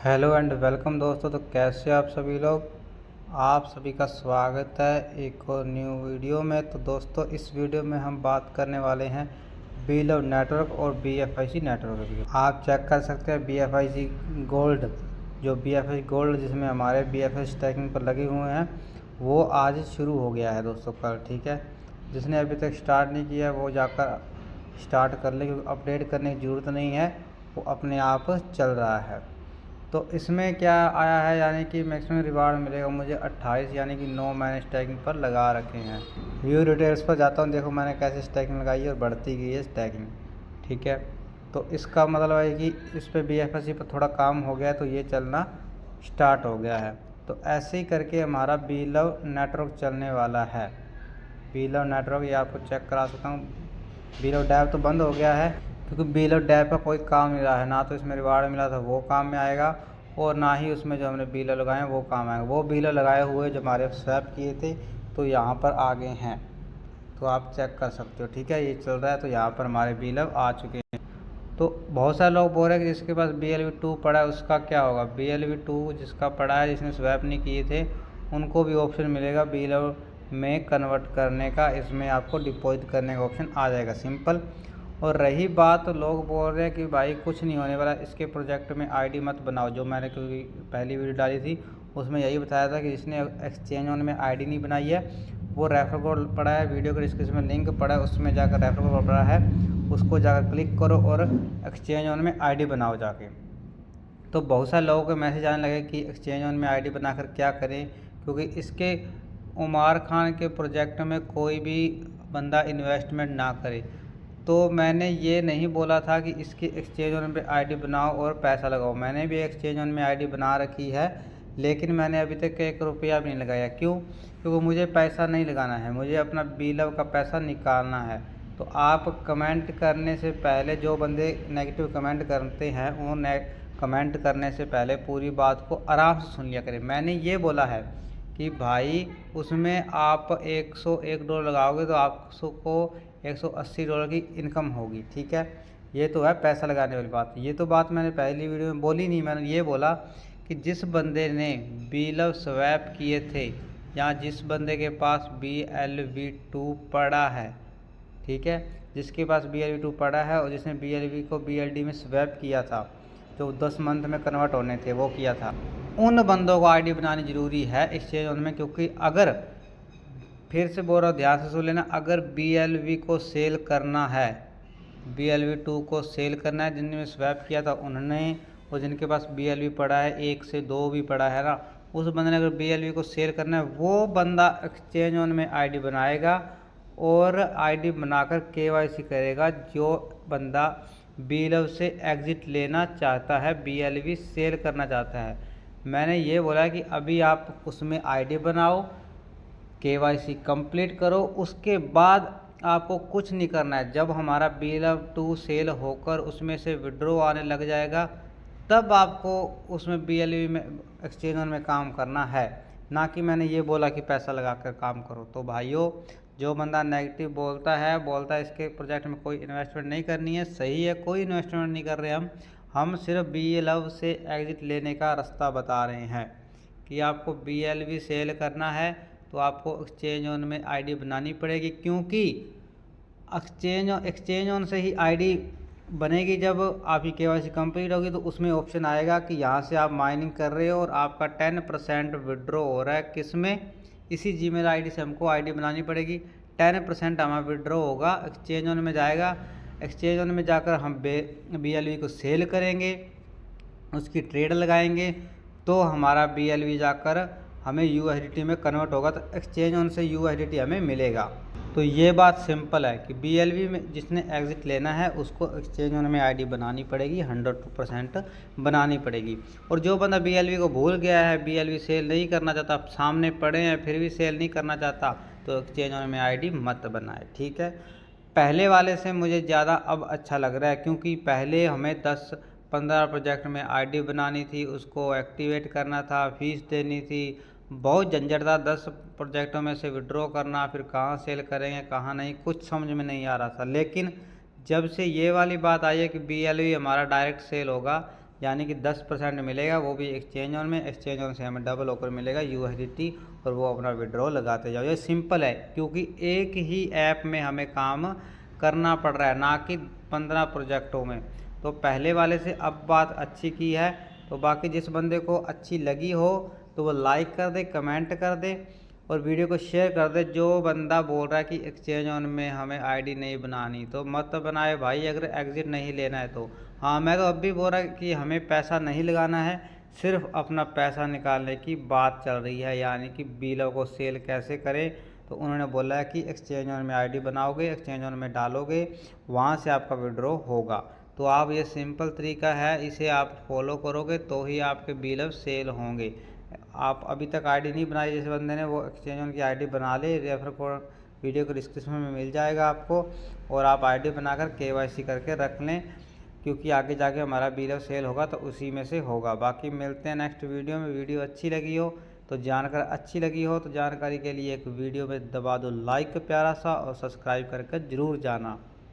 Hello and welcome दोस्तों। तो कैसे आप सभी लोग। आप सभी का स्वागत है एक और न्यू वीडियो में। तो दोस्तों इस वीडियो में हम बात करने वाले हैं बीलव नेटवर्क और BFIC नेटवर्क की। आप चेक कर सकते हैं BFIC गोल्ड, जो BFIC गोल्ड जिसमें हमारे BFIC स्टैकिंग पर लगे हुए हैं वो आज शुरू हो गया है दोस्तों कल। ठीक है, जिसने अभी तक स्टार्ट नहीं किया वो जाकर स्टार्ट कर ले, क्योंकि अपडेट करने की ज़रूरत नहीं है, वो अपने आप चल रहा है। तो इसमें क्या आया है, यानी कि मैक्सिमम रिवार्ड मिलेगा मुझे 28, यानी कि 9 मैंने स्टैकिंग पर लगा रखे हैं। व्यू डिटेल्स पर जाता हूँ, देखो मैंने कैसे स्टैकिंग लगाई है और बढ़ती गई है स्टैकिंग। ठीक है, तो इसका मतलब है कि इस पर BFIC पर थोड़ा काम हो गया है, तो ये चलना स्टार्ट हो गया है। तो ऐसे ही करके हमारा बीलव नेटवर्क चलने वाला है। बीलव नेटवर्क ये आपको चेक करा सकता हूँ। बीलव डैब तो बंद हो गया है, क्योंकि बीलव डैब का कोई काम नहीं रहा है। ना तो इसमें रिवार्ड मिला था वो काम में आएगा, और ना ही उसमें जो हमने बीलव लगाए हैं वो काम आएगा। वो बीलव लगाए हुए जो हमारे स्वैप किए थे तो यहाँ पर आ गए हैं, तो आप चेक कर सकते हो। ठीक है, ये चल रहा है, तो यहाँ पर हमारे बीलव आ चुके हैं। तो बहुत सारे लोग बोल रहे हैं कि जिसके पास BLV2 पड़ा है उसका क्या होगा। BLV2 जिसका पड़ा है, जिसने स्वैप नहीं किए थे, उनको भी ऑप्शन मिलेगा बीलव में कन्वर्ट करने का। इसमें आपको डिपॉजिट करने का ऑप्शन आ जाएगा, सिंपल। और रही बात, लोग बोल रहे हैं कि भाई कुछ नहीं होने वाला, इसके प्रोजेक्ट में ID मत बनाओ। जो मैंने क्योंकि पहली वीडियो डाली थी उसमें यही बताया था कि जिसने एक्सचेंज ऑन में ID नहीं बनाई है वो रेफर कोड पड़ा है, वीडियो के डिस्क्रिप्शन में लिंक पड़ा है, उसमें जाकर रेफर कोड पड़ा है, उसको जाकर क्लिक करो और एक्सचेंज ऑन में ID बनाओ जाके। तो बहुत सारे लोगों के मैसेज आने लगे कि एक्सचेंज ऑन में ID बनाकर क्या करें, क्योंकि इसके उमर खान के प्रोजेक्ट में कोई भी बंदा इन्वेस्टमेंट ना करे। तो मैंने ये नहीं बोला था कि इसकी एक्सचेंज ऑन पे ID बनाओ और पैसा लगाओ। मैंने भी एक्सचेंज ऑन में ID बना रखी है, लेकिन मैंने अभी तक 1 रुपया भी नहीं लगाया। क्यों? क्योंकि मुझे पैसा नहीं लगाना है, मुझे अपना बीलव का पैसा निकालना है। तो आप कमेंट करने से पहले, जो बंदे नेगेटिव कमेंट करते हैं उन कमेंट करने से पहले पूरी बात को आराम से सुन लिया करें। मैंने ये बोला है कि भाई उसमें आप $101 लगाओगे तो आपको $180 की इनकम होगी। ठीक है, ये तो है पैसा लगाने वाली बात। ये तो बात मैंने पहली वीडियो में बोली नहीं। मैंने ये बोला कि जिस बंदे ने बीलव स्वैप किए थे या जिस बंदे के पास BLV2 पड़ा है, ठीक है, जिसके पास BLV2 पड़ा है और जिसने BLV को BLD में स्वैप किया था, जो 10 मंथ में कन्वर्ट होने थे वो किया था, उन बंदों को ID बनानी ज़रूरी है एक्सचेंज ऑन में। क्योंकि अगर, फिर से बोल रहा हूँ ध्यान से सुन लेना, अगर BLV को सेल करना है, BLV2 को सेल करना है, जिनने स्वैप किया था उन्होंने, और जिनके पास BLV पड़ा है 1 से 2 भी पड़ा है ना, उस बंदे ने अगर BLV को सेल करना है, वो बंदा एक्सचेंज ऑन में ID बनाएगा और ID बनाकर KYC करेगा। जो बंदा बीलव से एग्ज़िट लेना चाहता है, BLV सेल करना चाहता है, मैंने ये बोला कि अभी आप उसमें ID बनाओ, KYC कंप्लीट करो, उसके बाद आपको कुछ नहीं करना है। जब हमारा BLV2 सेल होकर उसमें से विड्रॉ आने लग जाएगा, तब आपको उसमें BLV में एक्सचेंज ऑन में काम करना है, ना कि मैंने ये बोला कि पैसा लगा कर काम करो। तो भाइयों, जो बंदा नेगेटिव बोलता है इसके प्रोजेक्ट में कोई इन्वेस्टमेंट नहीं करनी है, सही है, कोई इन्वेस्टमेंट नहीं कर रहे हम सिर्फ बीलव से एग्ज़िट लेने का रास्ता बता रहे हैं कि आपको BLV सेल करना है तो आपको एक्सचेंज ऑन में ID बनानी पड़ेगी। क्योंकि एक्सचेंज ऑन से ही ID बनेगी। जब आपकी KYC कंप्लीट होगी तो उसमें ऑप्शन आएगा कि यहाँ से आप माइनिंग कर रहे हो और आपका 10% विड्रॉ हो रहा है, किस में, इसी Gmail ID से हमको ID बनानी पड़ेगी। 10% हमारा विड्रॉ होगा, एक्सचेंज ऑन में जाएगा, एक्सचेंज ऑन में जाकर हम BLV को सेल करेंगे, उसकी ट्रेड लगाएंगे, तो हमारा BLV जाकर हमें USDT में कन्वर्ट होगा, तो एक्सचेंज ऑन से USDT हमें मिलेगा। तो ये बात सिंपल है कि BLV में जिसने एग्ज़िट लेना है उसको एक्सचेंज ऑन में ID बनानी पड़ेगी, 100% बनानी पड़ेगी। और जो बंदा BLV को भूल गया है, BLV सेल नहीं करना चाहता, सामने पड़े हैं फिर भी सेल नहीं करना चाहता, तो एक्सचेंज ऑन में ID मत बनाए। ठीक है, पहले वाले से मुझे ज़्यादा अब अच्छा लग रहा है, क्योंकि पहले हमें 10-15 प्रोजेक्ट में ID बनानी थी, उसको एक्टिवेट करना था, फीस देनी थी, बहुत झंझट था। 10 प्रोजेक्टों में से विड्रॉ करना, फिर कहाँ सेल करेंगे कहाँ नहीं, कुछ समझ में नहीं आ रहा था। लेकिन जब से ये वाली बात आई है कि BLV हमारा डायरेक्ट सेल होगा, यानी कि 10% मिलेगा, वो भी एक्सचेंज ऑन में। एक्सचेंज ऑन से हमें डबल होकर मिलेगा USDT और वो अपना विड्रॉ लगाते जाओ। ये सिंपल है क्योंकि एक ही ऐप में हमें काम करना पड़ रहा है, ना कि 15 प्रोजेक्टों में। तो पहले वाले से अब बात अच्छी की है। तो बाकी जिस बंदे को अच्छी लगी हो तो वो लाइक कर दे, कमेंट कर दे और वीडियो को शेयर कर दे। जो बंदा बोल रहा है कि एक्सचेंज ऑन में हमें आईडी नहीं बनानी, तो मत बनाए भाई, अगर एग्ज़िट नहीं लेना है तो। हाँ, मैं तो अब भी बोल रहा कि हमें पैसा नहीं लगाना है, सिर्फ अपना पैसा निकालने की बात चल रही है, यानी कि बिलों को सेल कैसे करें। तो उन्होंने बोला है कि एक्सचेंज ऑन में आईडी बनाओगे, एक्सचेंज ऑन में डालोगे, वहाँ से आपका विड्रॉ होगा। तो आप, ये सिंपल तरीका है, इसे आप फॉलो करोगे तो ही आपके बिल सेल होंगे। आप अभी तक आईडी नहीं बनाई जिस बंदे ने, वो एक्सचेंज ऑन की आईडी बना ले। रेफर कोड वीडियो के डिस्क्रिप्शन में मिल जाएगा आपको, और आप आईडी बनाकर KYC करके रख लें, क्योंकि आगे जाके हमारा बिल सेल होगा तो उसी में से होगा। बाकी मिलते हैं नेक्स्ट वीडियो में। वीडियो अच्छी लगी हो तो जानकारी के लिए एक वीडियो में दबा दो लाइक प्यारा सा, और सब्सक्राइब करके ज़रूर जाना।